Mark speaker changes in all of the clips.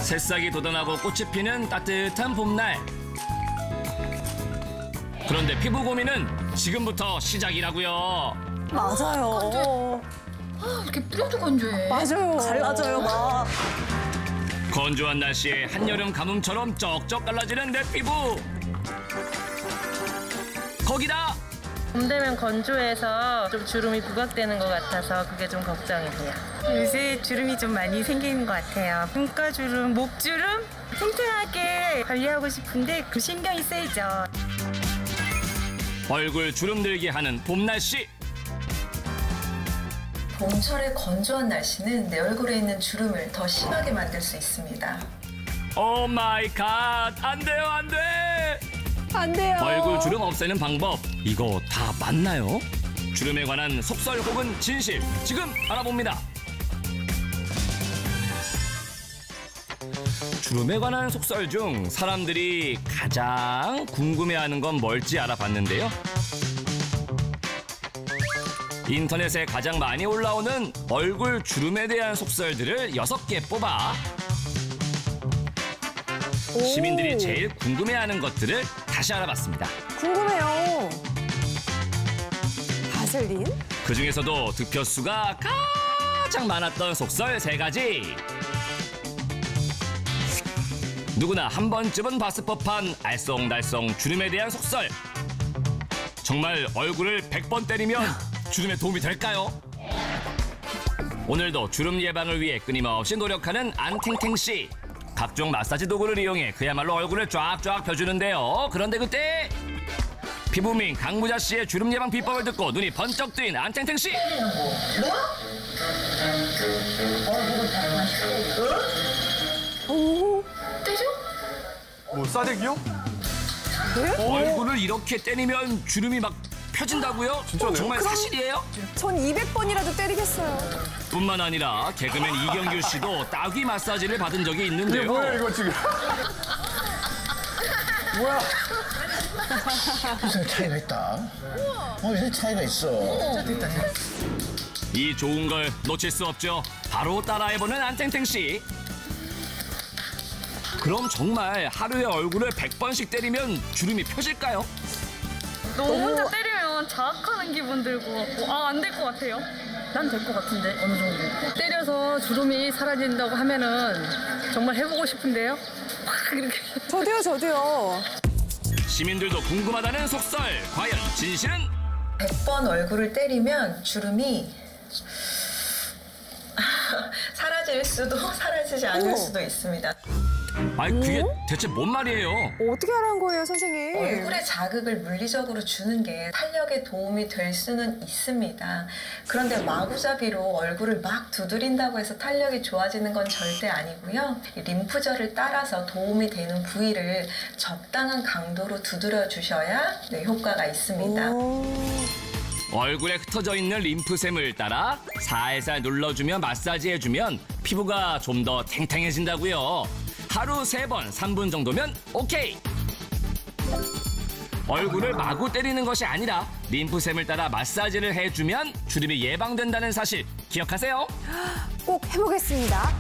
Speaker 1: 새싹이 돋아나고 꽃이 피는 따뜻한 봄날. 그런데 피부 고민은 지금부터 시작이라고요.
Speaker 2: 맞아요.
Speaker 3: 이렇게 뿌려도 건조해.
Speaker 2: 맞아요. 갈라져요, 막.
Speaker 1: 건조한 날씨에 한여름 가뭄처럼 쩍쩍 갈라지는 내 피부. 거기다
Speaker 4: 봄 되면 건조해서 좀 주름이 부각되는 것 같아서 그게 좀 걱정이 돼요. 요새 주름이 좀 많이 생기는 것 같아요. 눈가주름, 목주름 탱탱하게 관리하고 싶은데 그 신경이 쓰이죠.
Speaker 1: 얼굴 주름 들게 하는 봄 날씨.
Speaker 5: 봄철의 건조한 날씨는 내 얼굴에 있는 주름을 더 심하게 만들 수 있습니다.
Speaker 1: 오 마이 갓. 안 돼요, 안 돼.
Speaker 2: 안 돼요.
Speaker 1: 얼굴 주름 없애는 방법, 이거 다 맞나요? 주름에 관한 속설 혹은 진실, 지금 알아봅니다. 주름에 관한 속설 중 사람들이 가장 궁금해하는 건 뭘지 알아봤는데요. 인터넷에 가장 많이 올라오는 얼굴 주름에 대한 속설들을 6개 뽑아 시민들이 제일 궁금해하는 것들을 다시 알아봤습니다.
Speaker 2: 궁금해요. 바셀린?
Speaker 1: 그중에서도 득표수가 가장 많았던 속설 3가지. 누구나 한 번쯤은 봤을 법한 알쏭달쏭 주름에 대한 속설. 정말 얼굴을 100번 때리면 주름에 도움이 될까요? 오늘도 주름 예방을 위해 끊임없이 노력하는 안탱탱 씨. 각종 마사지 도구를 이용해 그야말로 얼굴을 쫙쫙 펴주는데요. 그런데 그때 피부민 강무자 씨의 주름 예방 비법을 듣고 눈이 번쩍 뜨인 안탱탱 씨.
Speaker 2: 오.
Speaker 3: 때려?
Speaker 6: 뭐 싸대기요?
Speaker 1: 얼굴을 이렇게 때리면 주름이 막 펴진다고요?
Speaker 6: 진짜네요?
Speaker 1: 정말 사실이에요?
Speaker 2: 전 200번이라도 때리겠어요.
Speaker 1: 뿐만 아니라 개그맨 이경규 씨도 따귀 마사지를 받은 적이
Speaker 6: 이게
Speaker 1: 있는데요.
Speaker 6: 뭐야 이거 지금? 뭐야?
Speaker 7: 무슨 차이가 있다. 무슨 차이가 있어.
Speaker 1: 이 좋은 걸 놓칠 수 없죠. 바로 따라해보는 안탱탱 씨. 그럼 정말 하루에 얼굴을 100번씩 때리면 주름이 펴질까요?
Speaker 4: 너무 혼자 때리면 자학하는 기분 들고 안 될 것 같아요. 난 될 것 같은데 어느 정도.
Speaker 3: 때려서 주름이 사라진다고 하면은 정말 해보고 싶은데요. 막 이렇게.
Speaker 2: 저도요.
Speaker 1: 시민들도 궁금하다는 속설. 과연 진실은?
Speaker 5: 100번 얼굴을 때리면 주름이 사라질 수도 사라지지 않을 수도 있습니다.
Speaker 1: 아니 그게 대체 뭔 말이에요?
Speaker 2: 어떻게 하라는 거예요, 선생님?
Speaker 5: 얼굴에 자극을 물리적으로 주는 게 탄력에 도움이 될 수는 있습니다. 그런데 마구잡이로 얼굴을 막 두드린다고 해서 탄력이 좋아지는 건 절대 아니고요. 림프절을 따라서 도움이 되는 부위를 적당한 강도로 두드려 주셔야 효과가 있습니다.
Speaker 1: 얼굴에 흩어져 있는 림프샘을 따라 살살 눌러주며 마사지해주면 피부가 좀 더 탱탱해진다고요. 하루 3번, 3분 정도면 오케이! 얼굴을 마구 때리는 것이 아니라 림프샘을 따라 마사지를 해주면 주름이 예방된다는 사실 기억하세요?
Speaker 2: 꼭 해보겠습니다.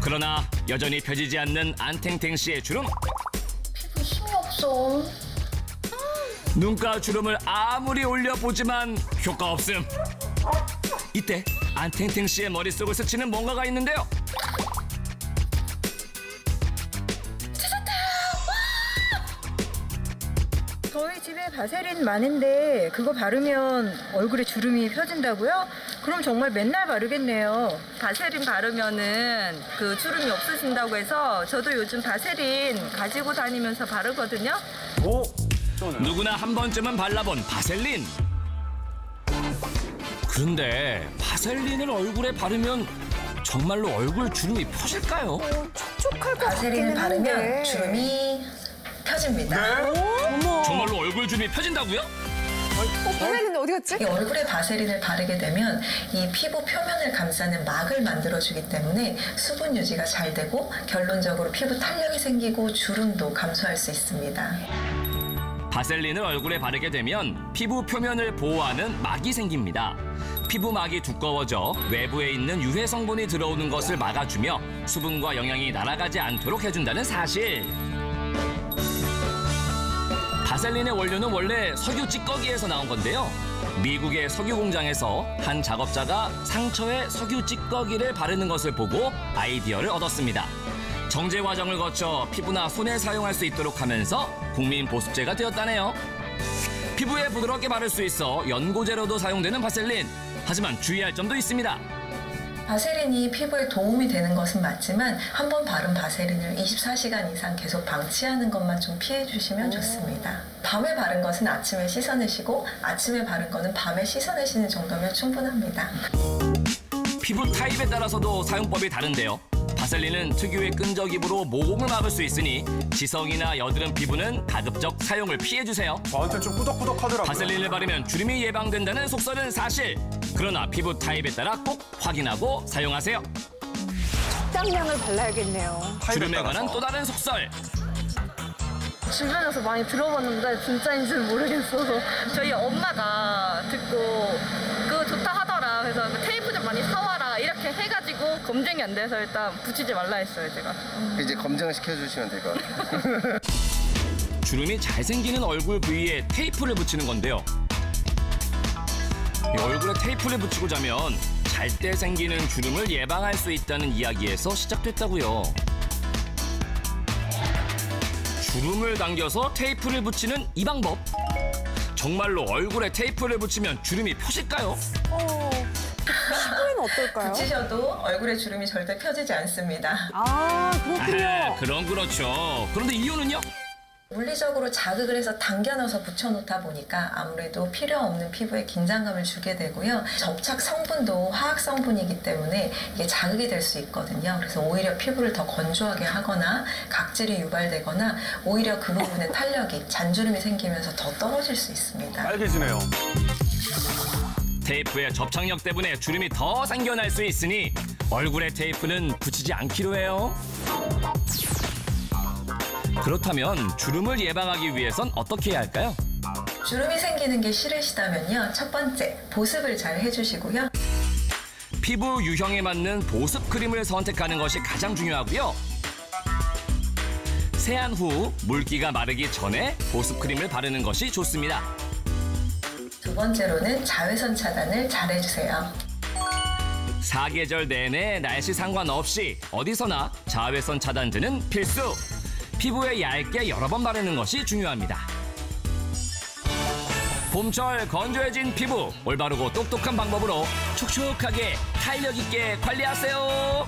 Speaker 1: 그러나 여전히 펴지지 않는 안탱탱 씨의 주름.
Speaker 3: 피부 힘이 없어.
Speaker 1: 눈가 주름을 아무리 올려보지만 효과 없음. 이때 안탱탱 씨의 머릿속을 스치는 뭔가가 있는데요.
Speaker 4: 저희 집에 바세린 많은데 그거 바르면 얼굴에 주름이 펴진다고요? 그럼 정말 맨날 바르겠네요. 바세린 바르면은 그 주름이 없어진다고 해서 저도 요즘 바세린 가지고 다니면서 바르거든요.
Speaker 6: 오.
Speaker 1: 누구나 한 번쯤은 발라본 바셀린. 그런데 바셀린을 얼굴에 바르면 정말로 얼굴 주름이 펴질까요?
Speaker 2: 촉촉할 것
Speaker 5: 바세린을
Speaker 2: 같기는
Speaker 5: 바르면
Speaker 2: 한데.
Speaker 5: 주름이 펴집니다.
Speaker 2: 어머.
Speaker 1: 정말로 얼굴 주름이 펴진다고요?
Speaker 2: 바셀린 어디 갔지?
Speaker 5: 이 얼굴에 바세린을 바르게 되면 이 피부 표면을 감싸는 막을 만들어주기 때문에 수분 유지가 잘 되고 결론적으로 피부 탄력이 생기고 주름도 감소할 수 있습니다.
Speaker 1: 바셀린을 얼굴에 바르게 되면 피부 표면을 보호하는 막이 생깁니다. 피부막이 두꺼워져 외부에 있는 유해 성분이 들어오는 것을 막아주며 수분과 영양이 날아가지 않도록 해준다는 사실. 바셀린의 원료는 원래 석유 찌꺼기에서 나온 건데요. 미국의 석유 공장에서 한 작업자가 상처에 석유 찌꺼기를 바르는 것을 보고 아이디어를 얻었습니다. 정제 과정을 거쳐 피부나 손에 사용할 수 있도록 하면서 국민 보습제가 되었다네요. 피부에 부드럽게 바를 수 있어 연고제로도 사용되는 바셀린. 하지만 주의할 점도 있습니다.
Speaker 5: 바세린이 피부에 도움이 되는 것은 맞지만 한 번 바른 바세린을 24시간 이상 계속 방치하는 것만 좀 피해 주시면 좋습니다. 밤에 바른 것은 아침에 씻어내시고 아침에 바른 거는 밤에 씻어내시는 정도면 충분합니다.
Speaker 1: 피부 타입에 따라서도 사용법이 다른데요. 바셀린은 특유의 끈적임으로 모공을 막을 수 있으니 지성이나 여드름 피부는 가급적 사용을 피해주세요.
Speaker 6: 저한테 좀 꾸덕꾸덕하더라고요.
Speaker 1: 바셀린을 바르면 주름이 예방된다는 속설은 사실. 그러나 피부 타입에 따라 꼭 확인하고 사용하세요.
Speaker 2: 적당량을 발라야겠네요.
Speaker 1: 주름에 관한 또 다른 속설.
Speaker 3: 주변에서 많이 들어봤는데 진짜인지는 모르겠어서 저희 엄마가 듣고 그거 좋다 하더라. 그래서 테이프 좀 많이 사와라 이렇게 해가지고 검증이 안 돼서 일단 붙이지 말라 했어요, 제가.
Speaker 8: 이제 검증을 시켜주시면 될 것 같아요.
Speaker 1: 주름이 잘 생기는 얼굴 부위에 테이프를 붙이는 건데요. 이 얼굴에 테이프를 붙이고 자면 잘 때 생기는 주름을 예방할 수 있다는 이야기에서 시작됐다고요. 주름을 당겨서 테이프를 붙이는 이 방법. 정말로 얼굴에 테이프를 붙이면 주름이 펴질까요?
Speaker 2: 피부에는 어떨까요?
Speaker 5: 붙이셔도 얼굴에 주름이 절대 펴지지 않습니다.
Speaker 2: 아, 그렇군요.
Speaker 1: 그럼 그렇죠. 그런데 이유는요?
Speaker 5: 물리적으로 자극을 해서 당겨 넣어서 붙여놓다 보니까 아무래도 필요 없는 피부에 긴장감을 주게 되고요. 접착 성분도 화학 성분이기 때문에 이게 자극이 될 수 있거든요. 그래서 오히려 피부를 더 건조하게 하거나 각질이 유발되거나 오히려 그 부분에 탄력이, 잔주름이 생기면서 더 떨어질 수 있습니다.
Speaker 6: 빨개지네요.
Speaker 1: 테이프의 접착력 때문에 주름이 더 생겨날 수 있으니 얼굴에 테이프는 붙이지 않기로 해요. 그렇다면 주름을 예방하기 위해선 어떻게 해야 할까요?
Speaker 5: 주름이 생기는 게 싫으시다면요. 첫 번째, 보습을 잘 해주시고요.
Speaker 1: 피부 유형에 맞는 보습 크림을 선택하는 것이 가장 중요하고요. 세안 후 물기가 마르기 전에 보습 크림을 바르는 것이 좋습니다.
Speaker 5: 두 번째로는 자외선 차단을 잘 해주세요.
Speaker 1: 사계절 내내 날씨 상관없이 어디서나 자외선 차단제는 필수! 피부에 얇게 여러 번 바르는 것이 중요합니다. 봄철 건조해진 피부, 올바르고 똑똑한 방법으로 촉촉하게 탄력 있게 관리하세요.